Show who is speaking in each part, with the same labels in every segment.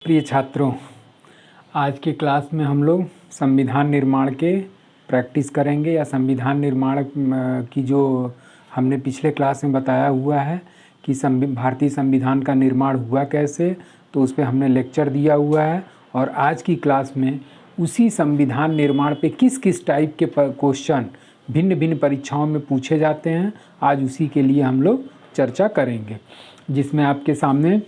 Speaker 1: प्रिय छात्रों, आज के क्लास में हम लोग संविधान निर्माण के प्रैक्टिस करेंगे या संविधान निर्माण की जो हमने पिछले क्लास में बताया हुआ है कि भारतीय संविधान का निर्माण हुआ कैसे, तो उस पर हमने लेक्चर दिया हुआ है। और आज की क्लास में उसी संविधान निर्माण पे किस किस टाइप के क्वेश्चन भिन्न भिन्न परीक्षाओं में पूछे जाते हैं, आज उसी के लिए हम लोग चर्चा करेंगे। जिसमें आपके सामने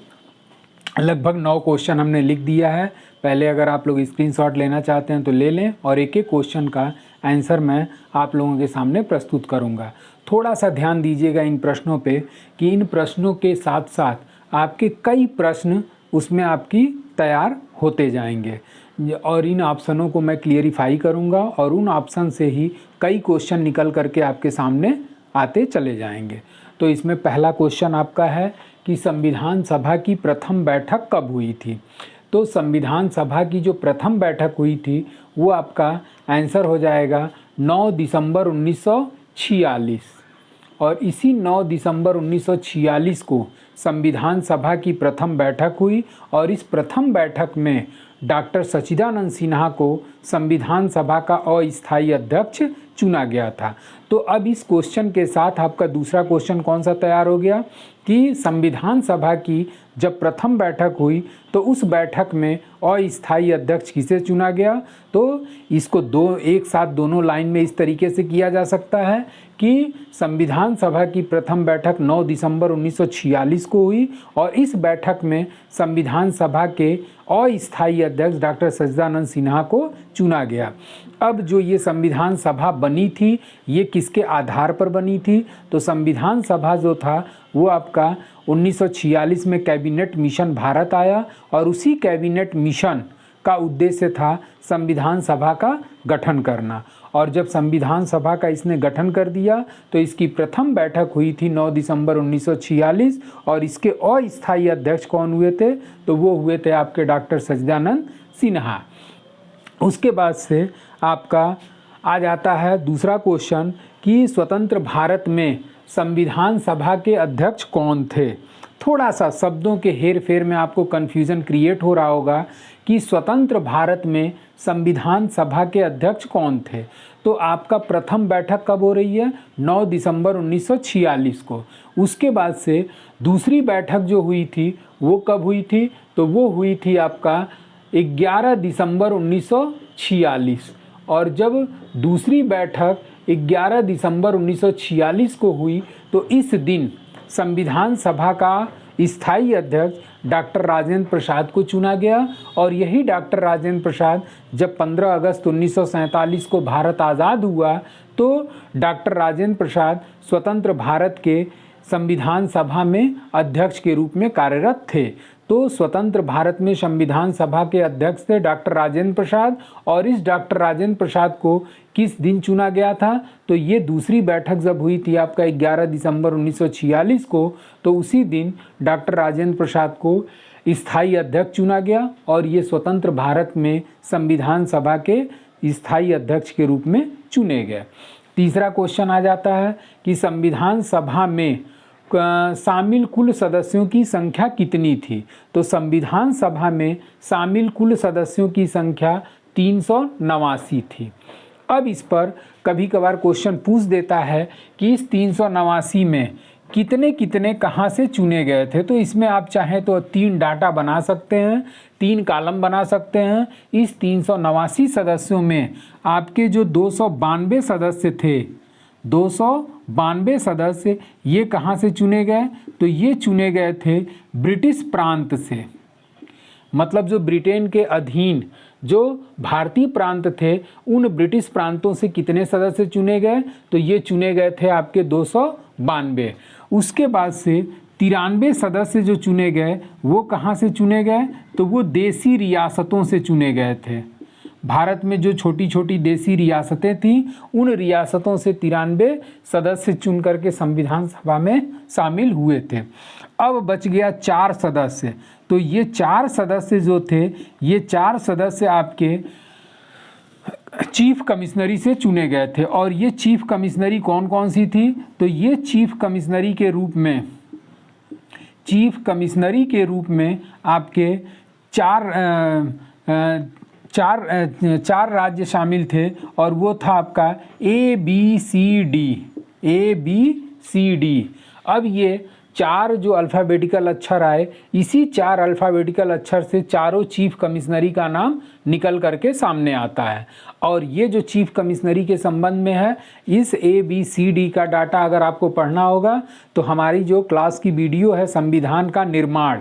Speaker 1: लगभग 9 क्वेश्चन हमने लिख दिया है। पहले अगर आप लोग स्क्रीनशॉट लेना चाहते हैं तो ले लें, और एक एक क्वेश्चन का आंसर मैं आप लोगों के सामने प्रस्तुत करूंगा। थोड़ा सा ध्यान दीजिएगा इन प्रश्नों पे कि इन प्रश्नों के साथ साथ आपके कई प्रश्न उसमें आपकी तैयार होते जाएंगे, और इन ऑप्शनों को मैं क्लियरिफाई करूंगा और उन ऑप्शन से ही कई क्वेश्चन निकल करके आपके सामने आते चले जाएंगे। तो इसमें पहला क्वेश्चन आपका है कि संविधान सभा की प्रथम बैठक कब हुई थी। तो संविधान सभा की जो प्रथम बैठक हुई थी वो आपका आंसर हो जाएगा 9 दिसंबर 1946। और इसी 9 दिसंबर 1946 को संविधान सभा की प्रथम बैठक हुई, और इस प्रथम बैठक में डॉक्टर सच्चिदानंद सिन्हा को संविधान सभा का अस्थायी अध्यक्ष चुना गया था। तो अब इस क्वेश्चन के साथ आपका दूसरा क्वेश्चन कौन सा तैयार हो गया कि संविधान सभा की जब प्रथम बैठक हुई तो उस बैठक में अस्थायी अध्यक्ष किसे चुना गया। तो इसको एक साथ दोनों लाइन में इस तरीके से किया जा सकता है कि संविधान सभा की प्रथम बैठक 9 दिसंबर 1946 को हुई, और इस बैठक में संविधान सभा के अस्थायी अध्यक्ष डॉक्टर सच्चिदानंद सिन्हा को चुना गया। अब जो ये संविधान सभा बनी थी ये किसके आधार पर बनी थी। तो संविधान सभा जो था वो आपका 1946 में कैबिनेट मिशन भारत आया, और उसी कैबिनेट मिशन का उद्देश्य था संविधान सभा का गठन करना। और जब संविधान सभा का इसने गठन कर दिया तो इसकी प्रथम बैठक हुई थी 9 दिसंबर 1946, और इसके अस्थायी अध्यक्ष कौन हुए थे, तो वो हुए थे आपके डॉक्टर सच्चिदानंद सिन्हा। उसके बाद से आपका आ जाता है दूसरा क्वेश्चन कि स्वतंत्र भारत में संविधान सभा के अध्यक्ष कौन थे। थोड़ा सा शब्दों के हेर फेर में आपको कन्फ्यूज़न क्रिएट हो रहा होगा कि स्वतंत्र भारत में संविधान सभा के अध्यक्ष कौन थे। तो आपका प्रथम बैठक कब हो रही है, 9 दिसंबर 1946 को। उसके बाद से दूसरी बैठक जो हुई थी वो कब हुई थी, तो वो हुई थी आपका 11 दिसंबर 1946। और जब दूसरी बैठक 11 दिसंबर 1946 को हुई तो इस दिन संविधान सभा का स्थायी अध्यक्ष डॉक्टर राजेंद्र प्रसाद को चुना गया। और यही डॉक्टर राजेंद्र प्रसाद जब 15 अगस्त 1947 को भारत आज़ाद हुआ तो डॉक्टर राजेंद्र प्रसाद स्वतंत्र भारत के संविधान सभा में अध्यक्ष के रूप में कार्यरत थे। तो स्वतंत्र भारत में संविधान सभा के अध्यक्ष थे डॉक्टर राजेंद्र प्रसाद, और इस डॉक्टर राजेंद्र प्रसाद को किस दिन चुना गया था, तो ये दूसरी बैठक जब हुई थी आपका 11 दिसंबर 1946 को, तो उसी दिन डॉक्टर राजेंद्र प्रसाद को स्थायी अध्यक्ष चुना गया, और ये स्वतंत्र भारत में संविधान सभा के स्थायी अध्यक्ष के रूप में चुने गए। तीसरा क्वेश्चन आ जाता है कि संविधान सभा में शामिल कुल सदस्यों की संख्या कितनी थी। तो संविधान सभा में शामिल कुल सदस्यों की संख्या 389 थी। अब इस पर कभी कभार क्वेश्चन पूछ देता है कि इस 389 में कितने कितने कहाँ से चुने गए थे। तो इसमें आप चाहें तो 3 डाटा बना सकते हैं, 3 कॉलम बना सकते हैं। इस 389 सदस्यों में आपके जो 292 सदस्य थे, 292 सदस्य ये कहाँ से चुने गए, तो ये चुने गए थे ब्रिटिश प्रांत से। मतलब जो ब्रिटेन के अधीन जो भारतीय प्रांत थे उन ब्रिटिश प्रांतों से कितने सदस्य चुने गए, तो ये चुने गए थे आपके 292। उसके बाद से 93 सदस्य जो चुने गए वो कहाँ से चुने गए, तो वो देसी रियासतों से चुने गए थे। भारत में जो छोटी छोटी देसी रियासतें थीं उन रियासतों से 93 सदस्य चुन करके संविधान सभा में शामिल हुए थे। अब बच गया 4 सदस्य। तो ये 4 सदस्य जो थे, ये 4 सदस्य आपके चीफ कमिश्नरी से चुने गए थे। और ये चीफ कमिश्नरी कौन कौन सी थी, तो ये चीफ कमिश्नरी के रूप में आपके चार राज्य शामिल थे और वो था आपका ABCD। अब ये चार जो अल्फ़ाबेटिकल अक्षर आए, इसी चार अल्फ़ाबेटिकल अक्षर से चारों चीफ कमिश्नरी का नाम निकल करके सामने आता है। और ये जो चीफ कमिश्नरी के संबंध में है, इस ABCD का डाटा अगर आपको पढ़ना होगा तो हमारी जो क्लास की वीडियो है संविधान का निर्माण,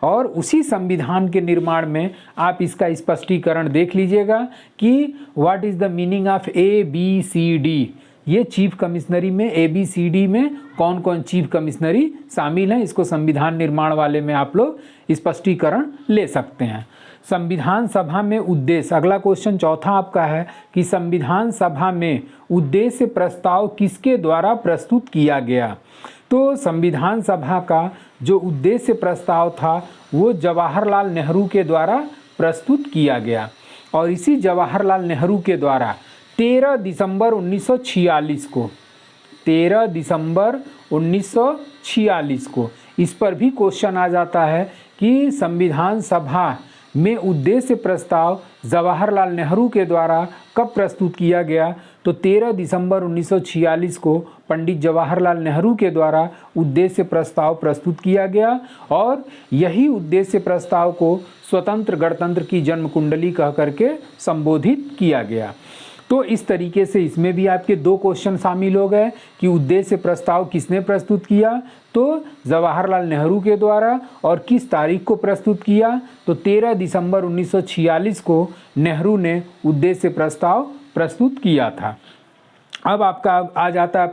Speaker 1: और उसी संविधान के निर्माण में आप इसका स्पष्टीकरण देख लीजिएगा कि what is the meaning of ABCD। ये चीफ कमिश्नरी में ABCD में कौन कौन चीफ कमिश्नरी शामिल हैं, इसको संविधान निर्माण वाले में आप लोग स्पष्टीकरण ले सकते हैं। संविधान सभा में उद्देश्य, अगला क्वेश्चन चौथा आपका है कि संविधान सभा में उद्देश्य प्रस्ताव किसके द्वारा प्रस्तुत किया गया। तो संविधान सभा का जो उद्देश्य प्रस्ताव था वो जवाहरलाल नेहरू के द्वारा प्रस्तुत किया गया, और इसी जवाहरलाल नेहरू के द्वारा 13 दिसंबर 1946 को 13 दिसंबर 1946 को इस पर भी क्वेश्चन आ जाता है कि संविधान सभा में उद्देश्य प्रस्ताव जवाहरलाल नेहरू के द्वारा कब प्रस्तुत किया गया। तो 13 दिसंबर 1946 को पंडित जवाहरलाल नेहरू के द्वारा उद्देश्य प्रस्ताव प्रस्तुत किया गया, और यही उद्देश्य प्रस्ताव को स्वतंत्र गणतंत्र की जन्म कुंडली कह करके संबोधित किया गया। तो इस तरीके से इसमें भी आपके दो क्वेश्चन शामिल हो गए कि उद्देश्य प्रस्ताव किसने प्रस्तुत किया, तो जवाहरलाल नेहरू के द्वारा, और किस तारीख को प्रस्तुत किया, तो 13 दिसंबर 1946 को नेहरू ने उद्देश्य प्रस्ताव प्रस्तुत किया था। अब आपका आ जाता है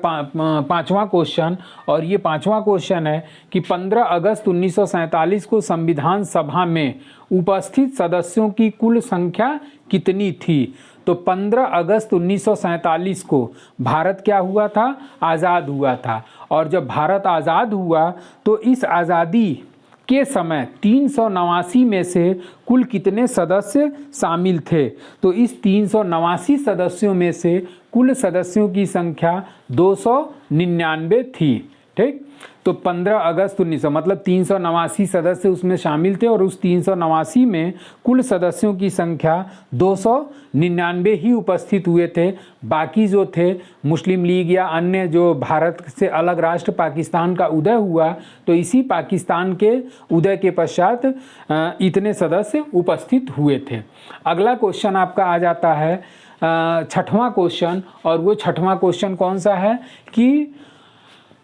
Speaker 1: पांचवा क्वेश्चन, और ये पांचवा क्वेश्चन है कि 15 अगस्त 1947 को संविधान सभा में उपस्थित सदस्यों की कुल संख्या कितनी थी। तो 15 अगस्त 1947 को भारत क्या हुआ था, आज़ाद हुआ था, और जब भारत आज़ाद हुआ तो इस आज़ादी के समय 389 में से कुल कितने सदस्य शामिल थे। तो इस 389 सदस्यों में से कुल सदस्यों की संख्या 299 थी। ठीक, तो 15 अगस्त 1900 मतलब 389 सदस्य उसमें शामिल थे, और उस 389 में कुल सदस्यों की संख्या 299 ही उपस्थित हुए थे। बाकी जो थे मुस्लिम लीग या अन्य जो भारत से अलग राष्ट्र पाकिस्तान का उदय हुआ, तो इसी पाकिस्तान के उदय के पश्चात इतने सदस्य उपस्थित हुए थे। अगला क्वेश्चन आपका आ जाता है छठवां क्वेश्चन, और वो छठवां क्वेश्चन कौन सा है कि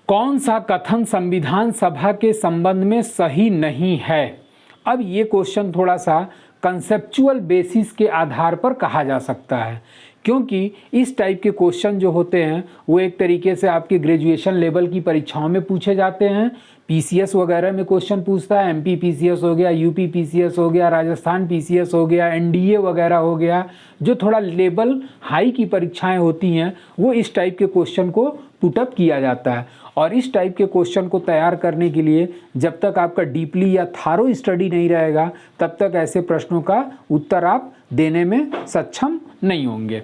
Speaker 1: कौन सा कथन संविधान सभा के संबंध में सही नहीं है। अब ये क्वेश्चन थोड़ा सा कंसेप्चुअल बेसिस के आधार पर कहा जा सकता है, क्योंकि इस टाइप के क्वेश्चन जो होते हैं वो एक तरीके से आपके ग्रेजुएशन लेवल की परीक्षाओं में पूछे जाते हैं। PCS वगैरह में क्वेश्चन पूछता है, MP PCS हो गया, UP PCS हो गया, राजस्थान PCS हो गया, NDA वगैरह हो गया, जो थोड़ा लेवल हाई की परीक्षाएं होती हैं वो इस टाइप के क्वेश्चन को पुटअप किया जाता है। और इस टाइप के क्वेश्चन को तैयार करने के लिए जब तक आपका डीपली या थारो स्टडी नहीं रहेगा तब तक ऐसे प्रश्नों का उत्तर आप देने में सक्षम नहीं होंगे।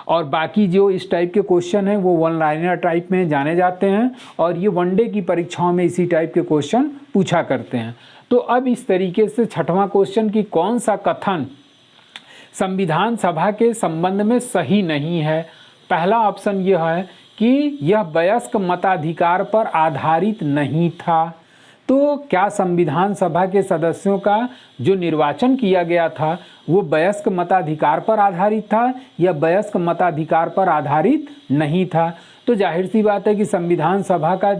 Speaker 1: और बाकी जो इस टाइप के क्वेश्चन हैं वो वन लाइनर टाइप में जाने जाते हैं, और ये वनडे की परीक्षाओं में इसी टाइप के क्वेश्चन पूछा करते हैं। तो अब इस तरीके से छठवां क्वेश्चन कि कौन सा कथन संविधान सभा के संबंध में सही नहीं है। पहला ऑप्शन यह है कि यह वयस्क मताधिकार पर आधारित नहीं था। तो क्या संविधान सभा के सदस्यों का जो निर्वाचन किया गया था वो वयस्क मताधिकार पर आधारित था या वयस्क मताधिकार पर आधारित नहीं था। तो जाहिर सी बात है कि संविधान सभा का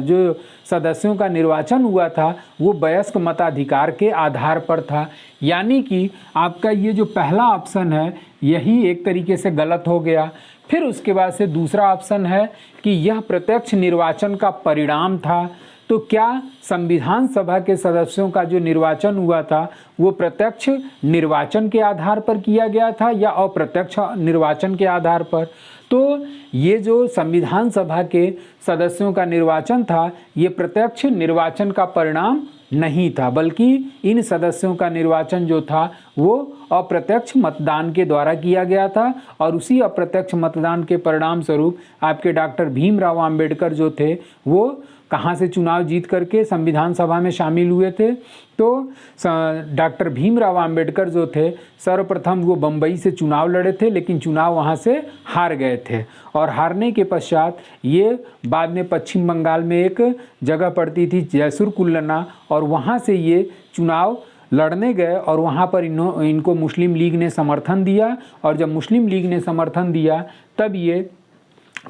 Speaker 1: जो सदस्यों का निर्वाचन हुआ था वो वयस्क मताधिकार के आधार पर था। यानी कि आपका ये जो पहला ऑप्शन है यही एक तरीके से गलत हो गया। फिर उसके बाद से दूसरा ऑप्शन है कि यह प्रत्यक्ष निर्वाचन का परिणाम था। तो क्या संविधान सभा के सदस्यों का जो निर्वाचन हुआ था वो प्रत्यक्ष निर्वाचन के आधार पर किया गया था या अप्रत्यक्ष निर्वाचन के आधार पर। तो ये जो संविधान सभा के सदस्यों का निर्वाचन था ये प्रत्यक्ष निर्वाचन का परिणाम नहीं था, बल्कि इन सदस्यों का निर्वाचन जो था वो अप्रत्यक्ष मतदान के द्वारा किया गया था। और उसी अप्रत्यक्ष मतदान के परिणाम स्वरूप आपके डॉक्टर भीमराव अंबेडकर जो थे वो कहाँ से चुनाव जीत करके संविधान सभा में शामिल हुए थे? तो डॉक्टर भीमराव अंबेडकर जो थे सर्वप्रथम वो बम्बई से चुनाव लड़े थे, लेकिन चुनाव वहाँ से हार गए थे और हारने के पश्चात ये बाद में पश्चिम बंगाल में एक जगह पड़ती थी जैसुर कुल्लना, और वहाँ से ये चुनाव लड़ने गए और वहाँ पर इनको मुस्लिम लीग ने समर्थन दिया, और जब मुस्लिम लीग ने समर्थन दिया तब ये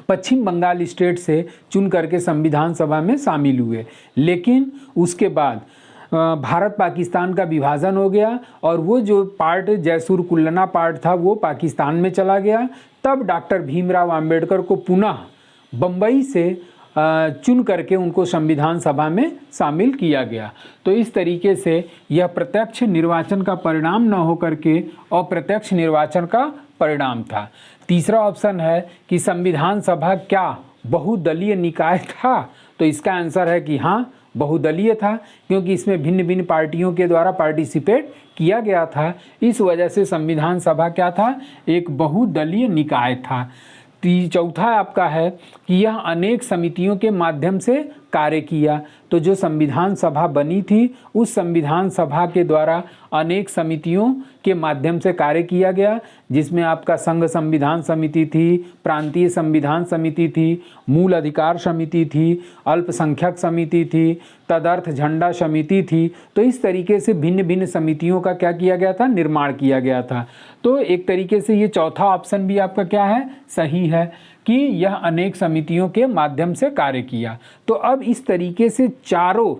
Speaker 1: पश्चिम बंगाल स्टेट से चुन करके संविधान सभा में शामिल हुए। लेकिन उसके बाद भारत पाकिस्तान का विभाजन हो गया और वो जो पार्ट जैसुर कुल्लना पार्ट था वो पाकिस्तान में चला गया। तब डॉक्टर भीमराव अंबेडकर को पुनः बम्बई से चुन करके उनको संविधान सभा में शामिल किया गया। तो इस तरीके से यह प्रत्यक्ष निर्वाचन का परिणाम न होकर के अप्रत्यक्ष निर्वाचन का परिणाम था। तीसरा ऑप्शन है कि संविधान सभा क्या बहुदलीय निकाय था? तो इसका आंसर है कि हाँ, बहुदलीय था, क्योंकि इसमें भिन्न भिन्न पार्टियों के द्वारा पार्टिसिपेट किया गया था। इस वजह से संविधान सभा क्या था? एक बहुदलीय निकाय था। चौथा आपका है कि यह अनेक समितियों के माध्यम से कार्य किया। तो जो संविधान सभा बनी थी उस संविधान सभा के द्वारा अनेक समितियों के माध्यम से कार्य किया गया, जिसमें आपका संघ संविधान समिति थी, प्रांतीय संविधान समिति थी, मूल अधिकार समिति थी, अल्पसंख्यक समिति थी, तदर्थ झंडा समिति थी। तो इस तरीके से भिन्न भिन्न समितियों का क्या किया गया था? निर्माण किया गया था। तो एक तरीके से ये चौथा ऑप्शन भी आपका क्या है? सही है कि यह अनेक समितियों के माध्यम से कार्य किया। तो अब इस तरीके से चारों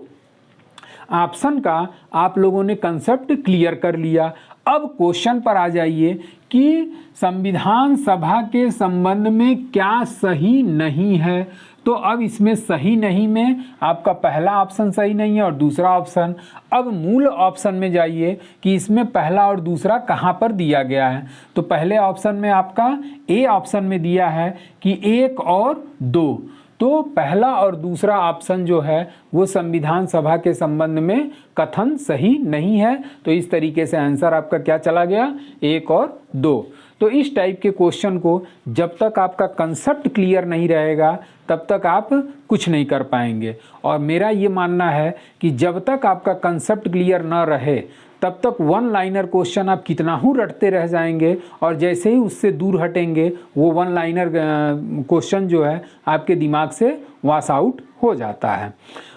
Speaker 1: ऑप्शन का आप लोगों ने कंसेप्ट क्लियर कर लिया। अब क्वेश्चन पर आ जाइए कि संविधान सभा के संबंध में क्या सही नहीं है। तो अब इसमें सही नहीं में आपका पहला ऑप्शन सही नहीं है और दूसरा ऑप्शन। अब मूल ऑप्शन में जाइए कि इसमें पहला और दूसरा कहाँ पर दिया गया है। तो पहले ऑप्शन में आपका ए ऑप्शन में दिया है कि 1 और 2। तो पहला और दूसरा ऑप्शन जो है वो संविधान सभा के संबंध में कथन सही नहीं है। तो इस तरीके से आंसर आपका क्या चला गया? 1 और 2। तो इस टाइप के क्वेश्चन को जब तक आपका कंसेप्ट क्लियर नहीं रहेगा तब तक आप कुछ नहीं कर पाएंगे। और मेरा ये मानना है कि जब तक आपका कंसेप्ट क्लियर न रहे तब तक वन लाइनर क्वेश्चन आप कितना ही रटते रह जाएंगे, और जैसे ही उससे दूर हटेंगे वो वन लाइनर क्वेश्चन जो है आपके दिमाग से वॉश आउट हो जाता है।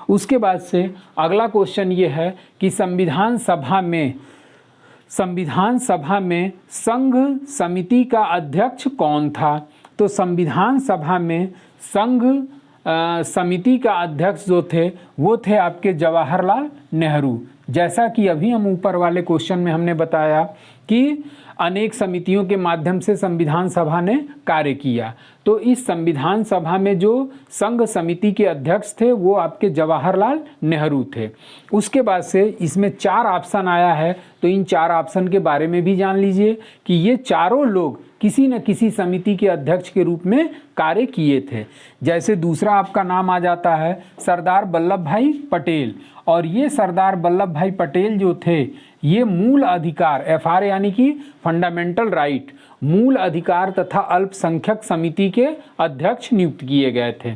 Speaker 1: उसके बाद से अगला क्वेश्चन ये है कि संविधान सभा में संघ समिति का अध्यक्ष कौन था? तो संविधान सभा में संघ समिति का अध्यक्ष जो थे वो थे आपके जवाहरलाल नेहरू। जैसा कि अभी हम ऊपर वाले क्वेश्चन में हमने बताया कि अनेक समितियों के माध्यम से संविधान सभा ने कार्य किया। तो इस संविधान सभा में जो संघ समिति के अध्यक्ष थे वो आपके जवाहरलाल नेहरू थे। उसके बाद से इसमें 4 ऑप्शन आया है, तो इन 4 ऑप्शन के बारे में भी जान लीजिए कि ये चारों लोग किसी न किसी समिति के अध्यक्ष के रूप में कार्य किए थे। जैसे दूसरा आपका नाम आ जाता है सरदार वल्लभ भाई पटेल, और ये सरदार वल्लभ भाई पटेल जो थे ये मूल अधिकार FR यानी कि फंडामेंटल राइट, मूल अधिकार तथा अल्पसंख्यक समिति के अध्यक्ष नियुक्त किए गए थे।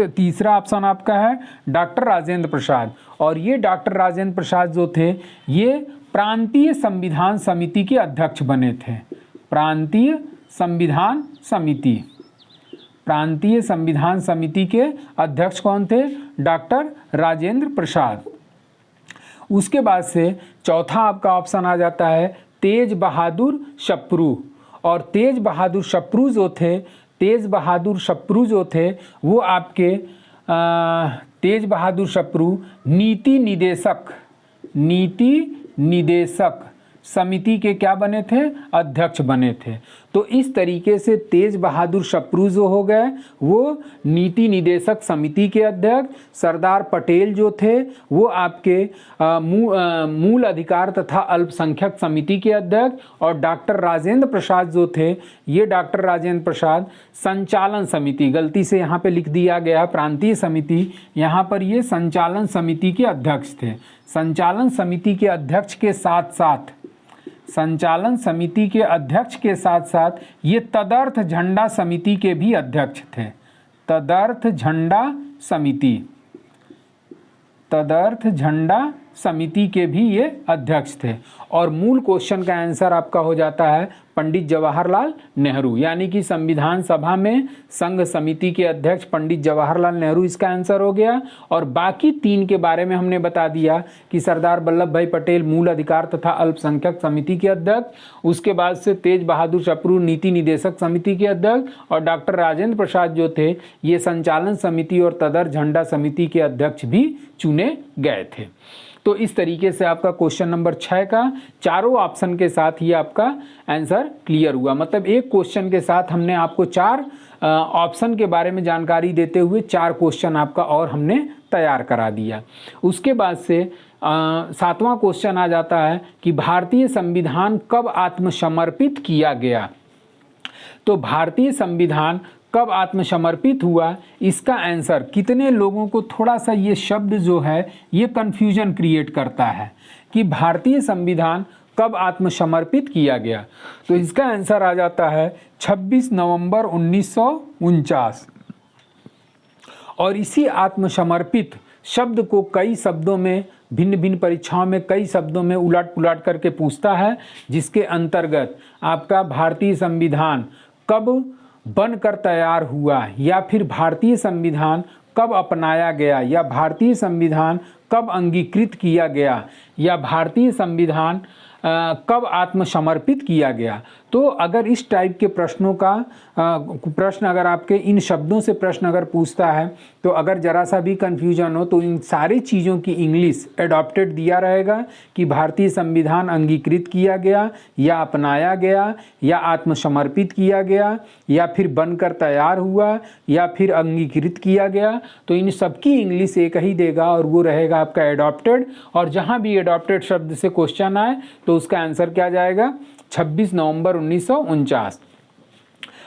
Speaker 1: तीसरा ऑप्शन आपका है डॉक्टर राजेंद्र प्रसाद, और ये डॉक्टर राजेंद्र प्रसाद जो थे ये प्रांतीय संविधान समिति के अध्यक्ष बने थे। प्रांतीय संविधान समिति के अध्यक्ष कौन थे? डॉक्टर राजेंद्र प्रसाद। उसके बाद से चौथा आपका ऑप्शन आ जाता है तेज बहादुर सप्रू, और तेज बहादुर सप्रू जो थे वो आपके तेज बहादुर सप्रू नीति निदेशक समिति के क्या बने थे? अध्यक्ष बने थे। तो इस तरीके से तेज बहादुर सप्रू जो हो गए वो नीति निदेशक समिति के अध्यक्ष, सरदार पटेल जो थे वो आपके मूल अधिकार तथा अल्पसंख्यक समिति के अध्यक्ष, और डॉक्टर राजेंद्र प्रसाद जो थे ये डॉक्टर राजेंद्र प्रसाद संचालन समिति, गलती से यहाँ पे लिख दिया गया प्रांतीय समिति, यहाँ पर ये संचालन समिति के अध्यक्ष थे। संचालन समिति के अध्यक्ष के साथ ये तदर्थ झंडा समिति के भी अध्यक्ष थे। तदर्थ झंडा समिति, तदर्थ झंडा समिति के भी ये अध्यक्ष थे। और मूल क्वेश्चन का आंसर आपका हो जाता है पंडित जवाहरलाल नेहरू, यानी कि संविधान सभा में संघ समिति के अध्यक्ष पंडित जवाहरलाल नेहरू इसका आंसर हो गया। और बाकी 3 के बारे में हमने बता दिया कि सरदार वल्लभ भाई पटेल मूल अधिकार तथा अल्पसंख्यक समिति के अध्यक्ष, उसके बाद से तेज बहादुर चपरू नीति निदेशक समिति के अध्यक्ष, और डॉक्टर राजेंद्र प्रसाद जो थे ये संचालन समिति और तदर्थ झंडा समिति के अध्यक्ष भी चुने गए थे। तो इस तरीके से आपका क्वेश्चन नंबर 6 का चारों ऑप्शन के साथ ये आपका आंसर क्लियर हुआ। मतलब एक क्वेश्चन के साथ हमने आपको 4 ऑप्शन के बारे में जानकारी देते हुए 4 क्वेश्चन आपका और हमने तैयार करा दिया। उसके बाद से 7वां क्वेश्चन आ जाता है कि भारतीय संविधान कब आत्मसमर्पित किया गया। तो भारतीय संविधान कब आत्मसमर्पित हुआ, इसका आंसर कितने लोगों को थोड़ा सा ये शब्द जो है ये कन्फ्यूजन क्रिएट करता है कि भारतीय संविधान कब आत्मसमर्पित किया गया। तो इसका आंसर आ जाता है 26 नवंबर 1949। और इसी आत्मसमर्पित शब्द को कई शब्दों में भिन्न भिन्न परीक्षाओं में कई शब्दों में उलट पुलट करके पूछता है, जिसके अंतर्गत आपका भारतीय संविधान कब बनकर तैयार हुआ, या फिर भारतीय संविधान कब अपनाया गया, या भारतीय संविधान कब अंगीकृत किया गया, या भारतीय संविधान कब आत्मसमर्पित किया गया। तो अगर इस टाइप के प्रश्नों का प्रश्न अगर आपके इन शब्दों से प्रश्न अगर पूछता है, तो अगर ज़रा सा भी कन्फ्यूजन हो तो इन सारी चीज़ों की इंग्लिश एडॉप्टेड दिया रहेगा कि भारतीय संविधान अंगीकृत किया गया, या अपनाया गया, या आत्मसमर्पित किया गया, या फिर बनकर तैयार हुआ, या फिर अंगीकृत किया गया। तो इन सबकी इंग्लिश एक ही देगा और वो रहेगा आपका एडॉप्टेड। और जहाँ भी एडॉप्टेड शब्द से क्वेश्चन आए तो उसका आंसर क्या जाएगा 26 नवंबर 1949।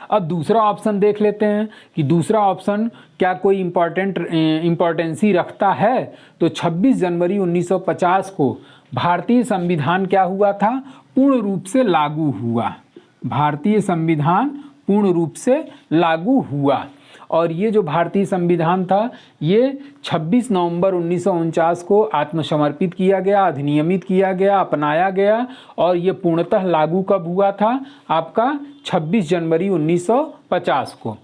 Speaker 1: अब दूसरा ऑप्शन देख लेते हैं कि दूसरा ऑप्शन क्या कोई इम्पोर्टेंसी रखता है। तो 26 जनवरी 1950 को भारतीय संविधान क्या हुआ था, पूर्ण रूप से लागू हुआ। भारतीय संविधान पूर्ण रूप से लागू हुआ। और ये जो भारतीय संविधान था ये 26 नवंबर 1949 को आत्मसमर्पित किया गया, अधिनियमित किया गया, अपनाया गया। और ये पूर्णतः लागू कब हुआ था, आपका 26 जनवरी 1950 को।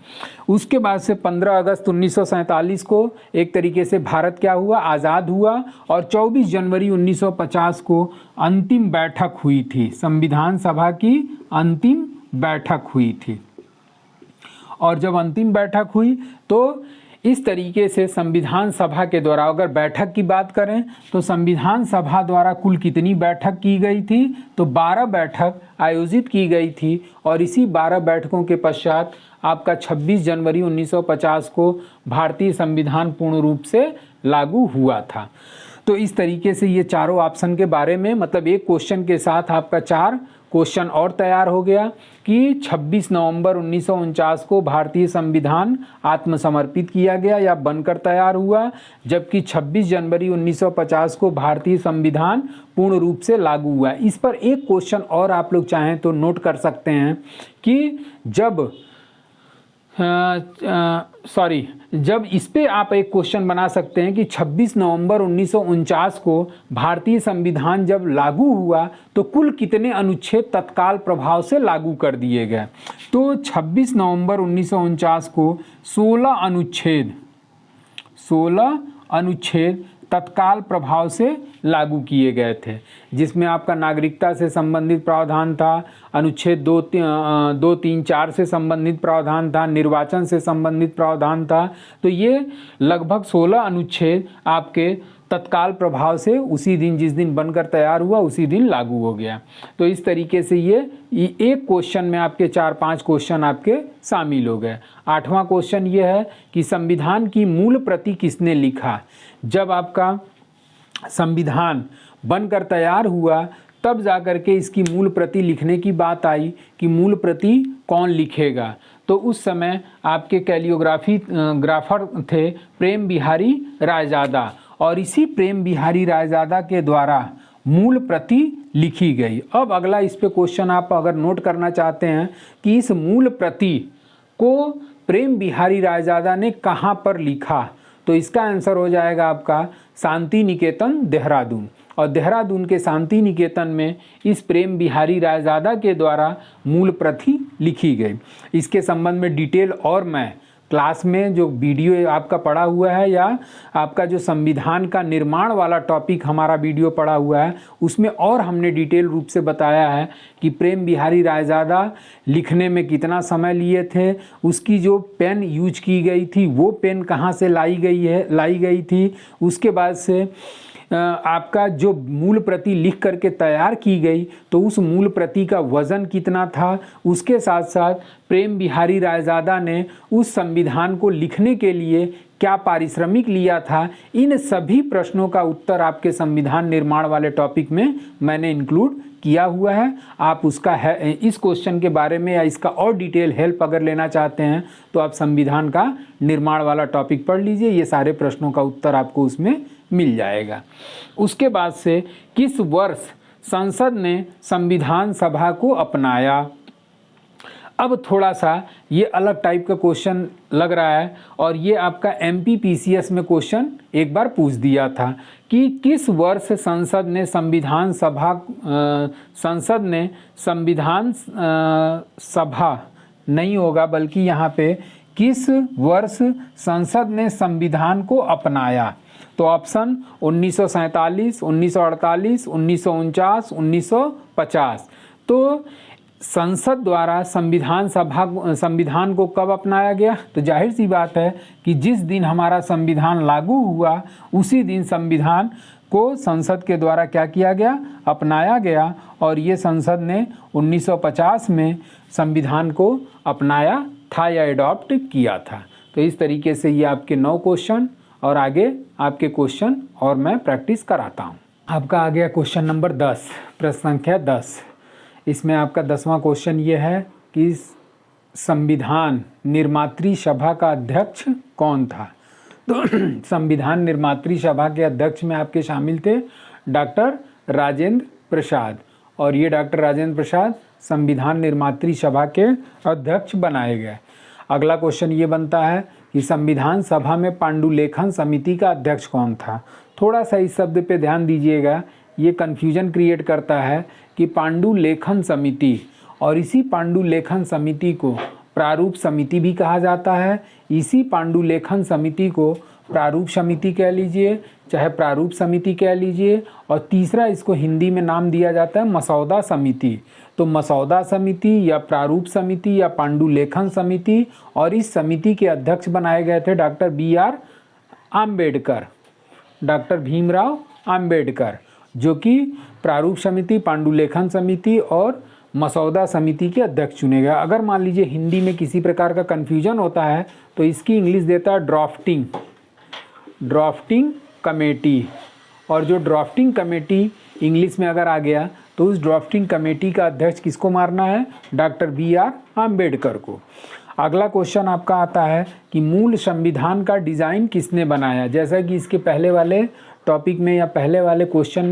Speaker 1: उसके बाद से 15 अगस्त 1947 को एक तरीके से भारत क्या हुआ, आज़ाद हुआ। और 24 जनवरी 1950 को अंतिम बैठक हुई थी, संविधान सभा की अंतिम बैठक हुई थी। और जब अंतिम बैठक हुई तो इस तरीके से संविधान सभा के द्वारा, अगर बैठक की बात करें तो संविधान सभा द्वारा कुल कितनी बैठक की गई थी, तो 12 बैठक आयोजित की गई थी। और इसी 12 बैठकों के पश्चात आपका 26 जनवरी 1950 को भारतीय संविधान पूर्ण रूप से लागू हुआ था। तो इस तरीके से ये चारों ऑप्शन के बारे में, मतलब एक क्वेश्चन के साथ आपका 4 क्वेश्चन और तैयार हो गया कि 26 नवंबर 1949 को भारतीय संविधान आत्मसमर्पित किया गया या बनकर तैयार हुआ, जबकि 26 जनवरी 1950 को भारतीय संविधान पूर्ण रूप से लागू हुआ। इस पर एक क्वेश्चन और आप लोग चाहें तो नोट कर सकते हैं कि जब इस पे आप एक क्वेश्चन बना सकते हैं कि 26 नवंबर 1949 को भारतीय संविधान जब लागू हुआ तो कुल कितने अनुच्छेद तत्काल प्रभाव से लागू कर दिए गए। तो 26 नवंबर 1949 को 16 अनुच्छेद तत्काल प्रभाव से लागू किए गए थे, जिसमें आपका नागरिकता से संबंधित प्रावधान था, अनुच्छेद 2, 3, 4 से संबंधित प्रावधान था, निर्वाचन से संबंधित प्रावधान था। तो ये लगभग 16 अनुच्छेद आपके तत्काल प्रभाव से उसी दिन, जिस दिन बनकर तैयार हुआ उसी दिन लागू हो गया। तो इस तरीके से ये एक क्वेश्चन में आपके 4-5 क्वेश्चन आपके शामिल हो गए। 8वां क्वेश्चन ये है कि संविधान की मूल प्रति किसने लिखा। जब आपका संविधान बनकर तैयार हुआ तब जाकर के इसकी मूल प्रति लिखने की बात आई कि मूल प्रति कौन लिखेगा। तो उस समय आपके कैलियोग्राफर थे प्रेम बिहारी रायजादा, और इसी प्रेम बिहारी रायजादा के द्वारा मूल प्रति लिखी गई। अब अगला इस पे क्वेश्चन आप अगर नोट करना चाहते हैं कि इस मूल प्रति को प्रेम बिहारी रायजादा ने कहाँ पर लिखा, तो तो इसका आंसर हो जाएगा आपका शांति निकेतन देहरादून। और देहरादून के शांति निकेतन में इस प्रेम बिहारी रायजादा के द्वारा मूल प्रति लिखी गई। इसके संबंध में डिटेल और मैं क्लास में जो वीडियो आपका पड़ा हुआ है या आपका जो संविधान का निर्माण वाला टॉपिक हमारा वीडियो पड़ा हुआ है उसमें और हमने डिटेल रूप से बताया है कि प्रेम बिहारी रायजादा लिखने में कितना समय लिए थे, उसकी जो पेन यूज की गई थी वो पेन कहाँ से लाई गई थी, उसके बाद से आपका जो मूल प्रति लिख करके तैयार की गई तो उस मूल प्रति का वज़न कितना था, उसके साथ साथ प्रेम बिहारी रायजादा ने उस संविधान को लिखने के लिए क्या पारिश्रमिक लिया था। इन सभी प्रश्नों का उत्तर आपके संविधान निर्माण वाले टॉपिक में मैंने इंक्लूड किया हुआ है। आप उसका है इस क्वेश्चन के बारे में या इसका और डिटेल हेल्प अगर लेना चाहते हैं तो आप संविधान का निर्माण वाला टॉपिक पढ़ लीजिए, ये सारे प्रश्नों का उत्तर आपको उसमें मिल जाएगा। उसके बाद से किस वर्ष संसद ने संविधान सभा को अपनाया। अब थोड़ा सा ये अलग टाइप का क्वेश्चन लग रहा है और ये आपका MPPCS में क्वेश्चन एक बार पूछ दिया था कि किस वर्ष संसद ने संविधान सभा नहीं होगा बल्कि यहाँ पे किस वर्ष संसद ने संविधान को अपनाया। तो ऑप्शन 1947, 1948, 1949, 1950। तो संसद द्वारा संविधान को कब अपनाया गया, तो जाहिर सी बात है कि जिस दिन हमारा संविधान लागू हुआ उसी दिन संविधान को संसद के द्वारा क्या किया गया, अपनाया गया। और ये संसद ने 1950 में संविधान को अपनाया था या एडॉप्ट किया था। तो इस तरीके से ये आपके 9 क्वेश्चन और आगे आपके क्वेश्चन और मैं प्रैक्टिस कराता हूँ। आपका आ गया क्वेश्चन नंबर 10, प्रश्न संख्या 10। इसमें आपका 10वां क्वेश्चन ये है कि संविधान निर्मात्री सभा का अध्यक्ष कौन था। तो संविधान निर्मात्री सभा के अध्यक्ष में आपके शामिल थे डॉक्टर राजेंद्र प्रसाद, और ये डॉक्टर राजेंद्र प्रसाद संविधान निर्मात्री सभा के अध्यक्ष बनाए गए। अगला क्वेश्चन ये बनता है कि संविधान सभा में पांडुलेखन समिति का अध्यक्ष कौन था। थोड़ा सा इस शब्द पे ध्यान दीजिएगा, ये कन्फ्यूजन क्रिएट करता है कि पांडुलेखन समिति, और इसी पांडुलेखन समिति को प्रारूप समिति भी कहा जाता है। इसी पांडुलेखन समिति को प्रारूप समिति कह लीजिए, चाहे प्रारूप समिति कह लीजिए, और तीसरा इसको हिंदी में नाम दिया जाता है मसौदा समिति। तो मसौदा समिति या प्रारूप समिति या पांडुलेखन समिति, और इस समिति के अध्यक्ष बनाए गए थे doctor BR Ambedkar, doctor Bhimrao Ambedkar, जो कि प्रारूप समिति, पांडुलेखन समिति और मसौदा समिति के अध्यक्ष चुने गए। अगर मान लीजिए हिंदी में किसी प्रकार का कन्फ्यूजन होता है तो इसकी इंग्लिश देता है ड्राफ्टिंग कमेटी, और जो ड्राफ्टिंग कमेटी इंग्लिश में अगर आ गया तो उस ड्राफ्टिंग कमेटी का अध्यक्ष किसको मारना है, डॉक्टर BR आम्बेडकर को। अगला क्वेश्चन आपका आता है कि मूल संविधान का डिज़ाइन किसने बनाया। जैसा कि इसके पहले वाले टॉपिक में या पहले वाले क्वेश्चन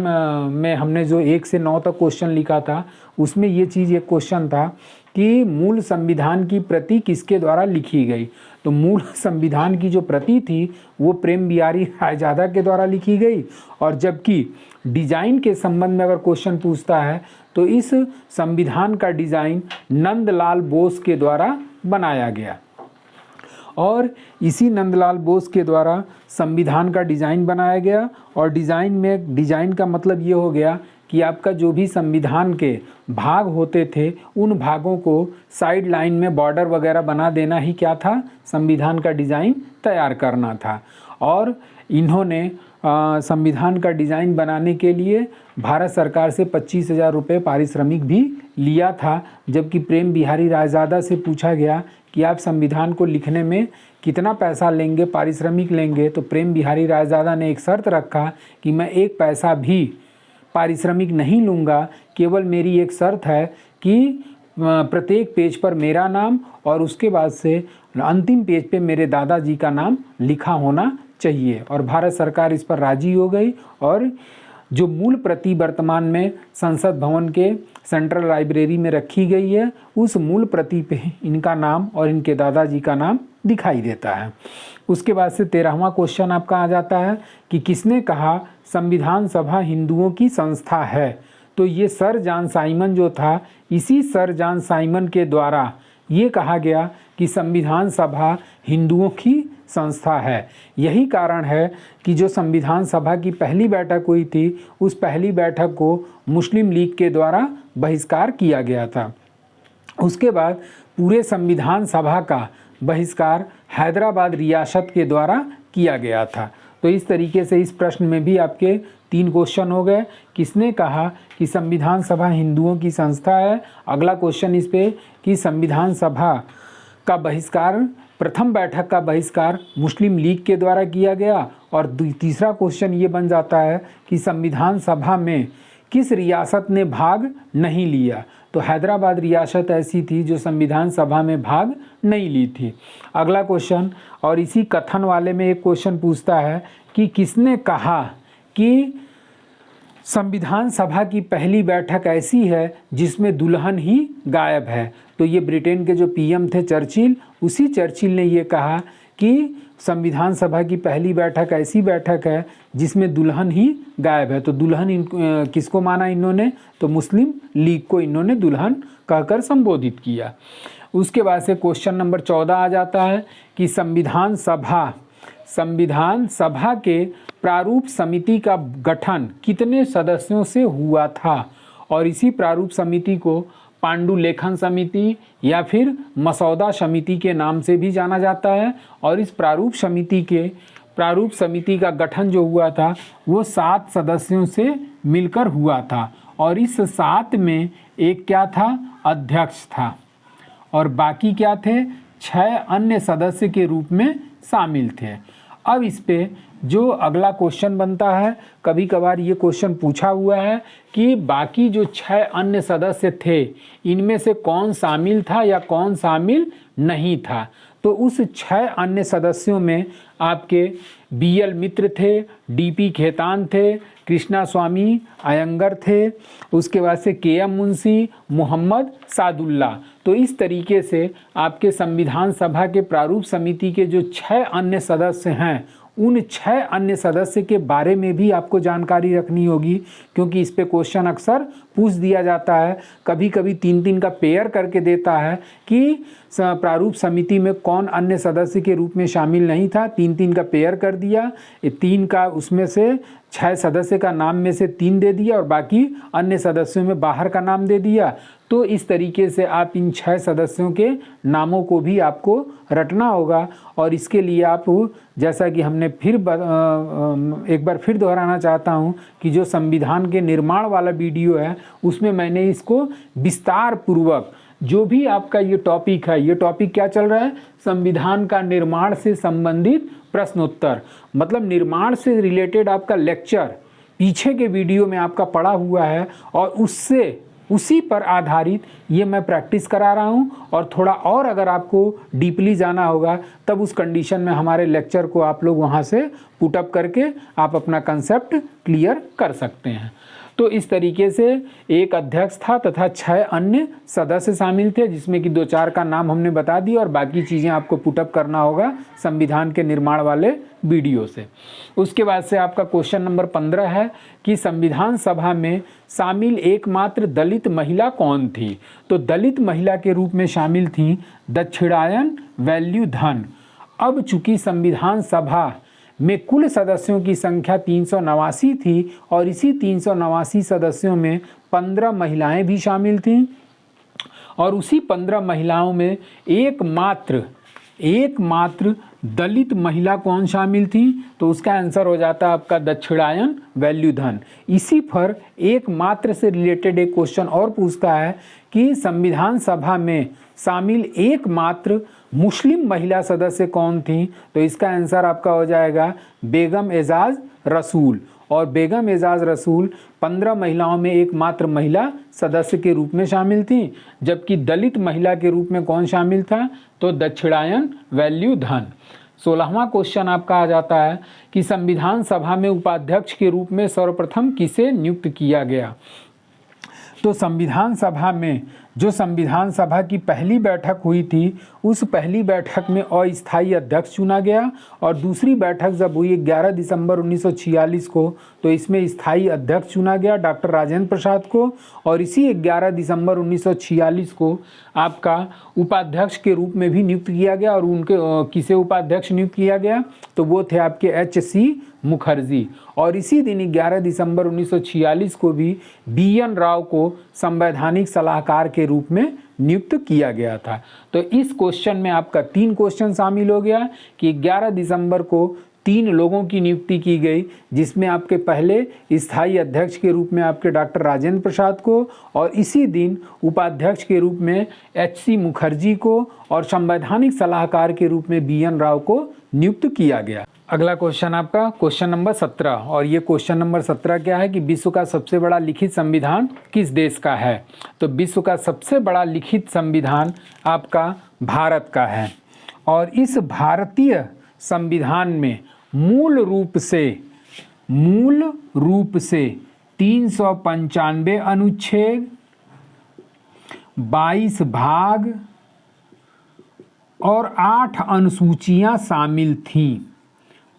Speaker 1: में हमने जो 1 से 9 तक क्वेश्चन लिखा था उसमें ये चीज़ एक क्वेश्चन था कि मूल संविधान की प्रति किसके द्वारा लिखी गई। तो मूल संविधान की जो प्रति थी वो प्रेम बिहारी रायजादा के द्वारा लिखी गई, और जबकि डिज़ाइन के संबंध में अगर क्वेश्चन पूछता है तो इस संविधान का डिज़ाइन नंदलाल बोस के द्वारा बनाया गया। और इसी नंदलाल बोस के द्वारा संविधान का डिज़ाइन बनाया गया, और डिज़ाइन का मतलब ये हो गया कि आपका जो भी संविधान के भाग होते थे उन भागों को साइड लाइन में बॉर्डर वगैरह बना देना ही क्या था, संविधान का डिज़ाइन तैयार करना था। और इन्होंने संविधान का डिज़ाइन बनाने के लिए भारत सरकार से 25,000 रुपये पारिश्रमिक भी लिया था। जबकि प्रेम बिहारी रायजादा से पूछा गया कि आप संविधान को लिखने में कितना पैसा लेंगे, पारिश्रमिक लेंगे, तो प्रेम बिहारी रायजादा ने एक शर्त रखा कि मैं 1 पैसा भी पारिश्रमिक नहीं लूँगा, केवल मेरी एक शर्त है कि प्रत्येक पेज पर मेरा नाम और उसके बाद से अंतिम पेज पे मेरे दादाजी का नाम लिखा होना चाहिए। और भारत सरकार इस पर राजी हो गई, और जो मूल प्रति वर्तमान में संसद भवन के सेंट्रल लाइब्रेरी में रखी गई है उस मूल प्रति पे इनका नाम और इनके दादाजी का नाम दिखाई देता है। उसके बाद से 13वां क्वेश्चन आपका आ जाता है कि किसने कहा संविधान सभा हिंदुओं की संस्था है। तो ये सर जॉन साइमन जो था, इसी सर जॉन साइमन के द्वारा ये कहा गया कि संविधान सभा हिंदुओं की संस्था है। यही कारण है कि जो संविधान सभा की पहली बैठक हुई थी, उस पहली बैठक को मुस्लिम लीग के द्वारा बहिष्कार किया गया था। उसके बाद पूरे संविधान सभा का बहिष्कार हैदराबाद रियासत के द्वारा किया गया था। तो इस तरीके से इस प्रश्न में भी आपके 3 क्वेश्चन हो गए। किसने कहा कि संविधान सभा हिंदुओं की संस्था है। अगला क्वेश्चन इस पे कि संविधान सभा का बहिष्कार, प्रथम बैठक का बहिष्कार मुस्लिम लीग के द्वारा किया गया। और तीसरा क्वेश्चन ये बन जाता है कि संविधान सभा में किस रियासत ने भाग नहीं लिया। तो हैदराबाद रियासत ऐसी थी जो संविधान सभा में भाग नहीं ली थी। अगला क्वेश्चन, और इसी कथन वाले में एक क्वेश्चन पूछता है कि किसने कहा कि संविधान सभा की पहली बैठक ऐसी है जिसमें दुल्हन ही गायब है। तो ये ब्रिटेन के जो पीएम थे चर्चिल, उसी चर्चिल ने ये कहा कि संविधान सभा की पहली बैठक ऐसी बैठक है जिसमें दुल्हन ही गायब है। तो दुल्हन किसको माना इन्होंने, तो मुस्लिम लीग को इन्होंने दुल्हन कहकर संबोधित किया। उसके बाद से क्वेश्चन नंबर 14 आ जाता है कि संविधान सभा के प्रारूप समिति का गठन कितने सदस्यों से हुआ था। और इसी प्रारूप समिति को पांडुलेखन समिति या फिर मसौदा समिति के नाम से भी जाना जाता है। और इस प्रारूप समिति का गठन जो हुआ था वो 7 सदस्यों से मिलकर हुआ था। और इस 7 में एक क्या था, अध्यक्ष था, और बाकी क्या थे, 6 अन्य सदस्य के रूप में शामिल थे। अब इस पे जो अगला क्वेश्चन बनता है, कभी कभार ये क्वेश्चन पूछा हुआ है कि बाकी जो 6 अन्य सदस्य थे इनमें से कौन शामिल था या कौन शामिल नहीं था। तो उस 6 अन्य सदस्यों में आपके बीएल मित्र थे, डीपी खेतान थे, कृष्णा स्वामी अयंगर थे, उसके बाद से केएम मुंशी, मोहम्मद सादुल्ला। तो इस तरीके से आपके संविधान सभा के प्रारूप समिति के जो 6 अन्य सदस्य हैं, उन 6 अन्य सदस्य के बारे में भी आपको जानकारी रखनी होगी, क्योंकि इस पे क्वेश्चन अक्सर पूछ दिया जाता है। कभी कभी 3-3 का पेयर करके देता है कि प्रारूप समिति में कौन अन्य सदस्य के रूप में शामिल नहीं था, 3-3 का पेयर कर दिया, 3 का उसमें से 6 सदस्य का नाम में से 3 दे दिया और बाकी अन्य सदस्यों में बाहर का नाम दे दिया। तो इस तरीके से आप इन 6 सदस्यों के नामों को भी आपको रटना होगा। और इसके लिए आप, जैसा कि हमने फिर एक बार फिर दोहराना चाहता हूं कि जो संविधान के निर्माण वाला वीडियो है उसमें मैंने इसको विस्तार पूर्वक, जो भी आपका ये टॉपिक है, ये टॉपिक क्या चल रहा है, संविधान का निर्माण से संबंधित प्रश्नोत्तर, मतलब निर्माण से रिलेटेड आपका लेक्चर पीछे के वीडियो में आपका पड़ा हुआ है और उसी पर आधारित ये मैं प्रैक्टिस करा रहा हूँ। और थोड़ा और अगर आपको डीपली जाना होगा तब उस कंडीशन में हमारे लेक्चर को आप लोग वहाँ से पुटअप करके आप अपना कंसेप्ट क्लियर कर सकते हैं। तो इस तरीके से एक अध्यक्ष था तथा 6 अन्य सदस्य शामिल थे, जिसमें कि 2-4 का नाम हमने बता दिया और बाकी चीज़ें आपको पुटअप करना होगा संविधान के निर्माण वाले वीडियो से। उसके बाद से आपका क्वेश्चन नंबर 15 है कि संविधान सभा में शामिल एकमात्र दलित महिला कौन थी। तो दलित महिला के रूप में शामिल थी दक्षिणायन वैल्यू धन। अब चूंकि संविधान सभा में कुल सदस्यों की संख्या 389 थी और इसी 389 सदस्यों में 15 महिलाएं भी शामिल थीं और उसी 15 महिलाओं में एकमात्र दलित महिला कौन शामिल थी, तो उसका आंसर हो जाता है आपका दक्षिणायन वैल्यू धन। इसी पर एकमात्र से रिलेटेड एक क्वेश्चन और पूछता है कि संविधान सभा में शामिल एकमात्र मुस्लिम महिला सदस्य कौन थी, तो इसका आंसर आपका हो जाएगा बेगम एजाज रसूल। और बेगम एजाज रसूल 15 महिलाओं में एकमात्र महिला सदस्य के रूप में शामिल थी, जबकि दलित महिला के रूप में कौन शामिल था, तो दक्षिणायन वैल्यू धन। 16वां क्वेश्चन आपका आ जाता है कि संविधान सभा में उपाध्यक्ष के रूप में सर्वप्रथम किसे नियुक्त किया गया। तो संविधान सभा में जो संविधान सभा की पहली बैठक हुई थी उस पहली बैठक में अस्थायी अध्यक्ष चुना गया और दूसरी बैठक जब हुई 11 दिसंबर 1946 को तो इसमें स्थायी अध्यक्ष चुना गया डॉक्टर राजेंद्र प्रसाद को और इसी 11 दिसंबर 1946 को आपका उपाध्यक्ष के रूप में भी नियुक्त किया गया और उनके किसे उपाध्यक्ष नियुक्त किया गया तो वो थे आपके एच.सी. मुखर्जी और इसी दिन 11 दिसंबर 1946 को भी बी.एन. राव को संवैधानिक सलाहकार के रूप में नियुक्त किया गया था। तो इस क्वेश्चन में आपका 3 क्वेश्चन शामिल हो गया कि 11 दिसंबर को 3 लोगों की नियुक्ति की गई जिसमें आपके पहले स्थायी अध्यक्ष के रूप में आपके डॉक्टर राजेंद्र प्रसाद को और इसी दिन उपाध्यक्ष के रूप में एच.सी. मुखर्जी को और संवैधानिक सलाहकार के रूप में बी.एन. राव को नियुक्त किया गया। अगला क्वेश्चन आपका क्वेश्चन नंबर 17 और ये क्वेश्चन नंबर 17 क्या है कि विश्व का सबसे बड़ा लिखित संविधान किस देश का है। तो विश्व का सबसे बड़ा लिखित संविधान आपका भारत का है और इस भारतीय संविधान में मूल रूप से 395 अनुच्छेद, 22 भाग और 8 अनुसूचियां शामिल थीं।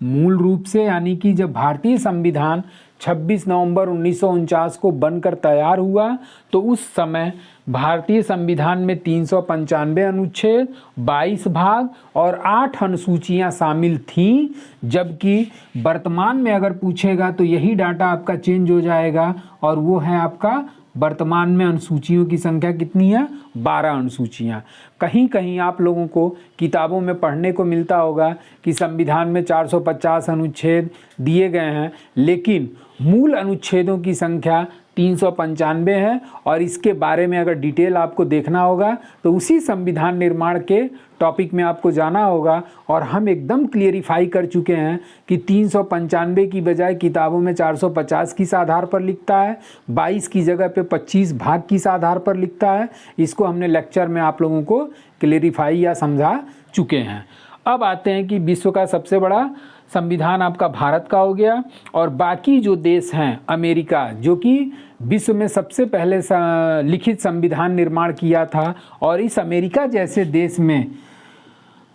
Speaker 1: मूल रूप से यानी कि जब भारतीय संविधान 26 नवंबर 1949 को बनकर तैयार हुआ तो उस समय भारतीय संविधान में 395 अनुच्छेद, 22 भाग और 8 अनुसूचियां शामिल थीं, जबकि वर्तमान में अगर पूछेगा तो यही डाटा आपका चेंज हो जाएगा और वो है आपका वर्तमान में अनुसूचियों की संख्या कितनी है 12 अनुसूचियाँ। कहीं कहीं आप लोगों को किताबों में पढ़ने को मिलता होगा कि संविधान में 450 अनुच्छेद दिए गए हैं लेकिन मूल अनुच्छेदों की संख्या 395 है और इसके बारे में अगर डिटेल आपको देखना होगा तो उसी संविधान निर्माण के टॉपिक में आपको जाना होगा और हम एकदम क्लियरिफाई कर चुके हैं कि 395 की बजाय किताबों में 450 किस आधार पर लिखता है, 22 की जगह पे 25 भाग किस आधार पर लिखता है। इसको हमने लेक्चर में आप लोगों को क्लियरिफाई या समझा चुके हैं। अब आते हैं कि विश्व का सबसे बड़ा संविधान आपका भारत का हो गया और बाकी जो देश हैं अमेरिका जो कि विश्व में सबसे पहले लिखित संविधान निर्माण किया था और इस अमेरिका जैसे देश में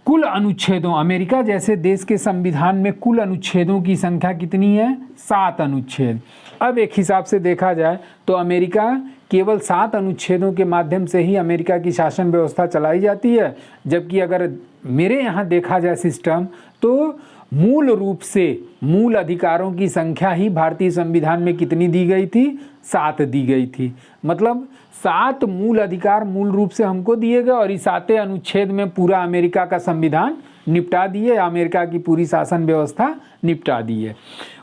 Speaker 1: कुल अनुच्छेदों अमेरिका जैसे देश के संविधान में कुल अनुच्छेदों की संख्या कितनी है 7 अनुच्छेद। अब एक हिसाब से देखा जाए तो अमेरिका केवल 7 अनुच्छेदों के माध्यम से ही अमेरिका की शासन व्यवस्था चलाई जाती है, जबकि अगर मेरे यहाँ देखा जाए सिस्टम तो मूल रूप से मूल अधिकारों की संख्या ही भारतीय संविधान में कितनी दी गई थी 7 दी गई थी। मतलब 7 मूल अधिकार मूल रूप से हमको दिए गए और इस 7 अनुच्छेद में पूरा अमेरिका का संविधान निपटा दिए, अमेरिका की पूरी शासन व्यवस्था निपटा दी है।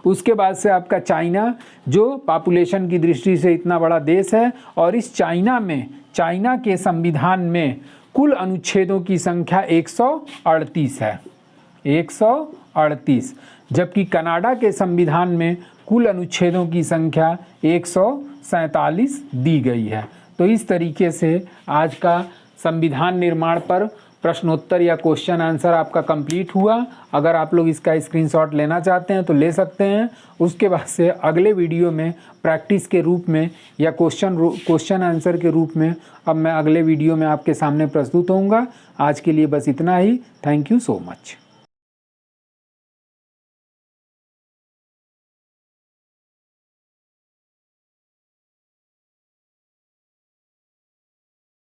Speaker 1: उसके बाद से आपका चाइना जो पॉपुलेशन की दृष्टि से इतना बड़ा देश है और इस चाइना के संविधान में कुल अनुच्छेदों की संख्या 138 है, 138, जबकि कनाडा के संविधान में कुल अनुच्छेदों की संख्या 147 दी गई है। तो इस तरीके से आज का संविधान निर्माण पर प्रश्नोत्तर या क्वेश्चन आंसर आपका कंप्लीट हुआ। अगर आप लोग इसका स्क्रीनशॉट लेना चाहते हैं तो ले सकते हैं। उसके बाद से अगले वीडियो में प्रैक्टिस के रूप में या क्वेश्चन आंसर के रूप में अब मैं अगले वीडियो में आपके सामने प्रस्तुत होऊंगा। आज के लिए बस इतना ही। Thank you so much.